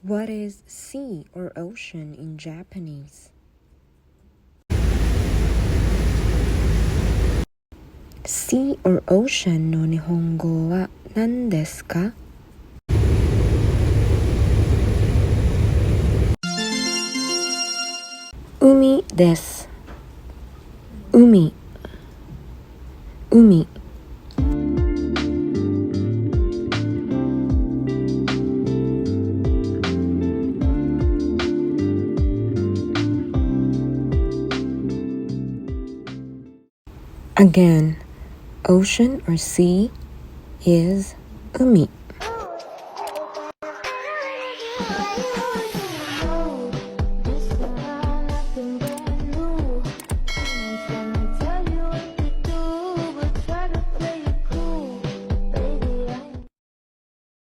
What is sea or ocean in Japanese? Sea or ocean の日本語は何ですか？海です。海。Again, ocean or sea is 海。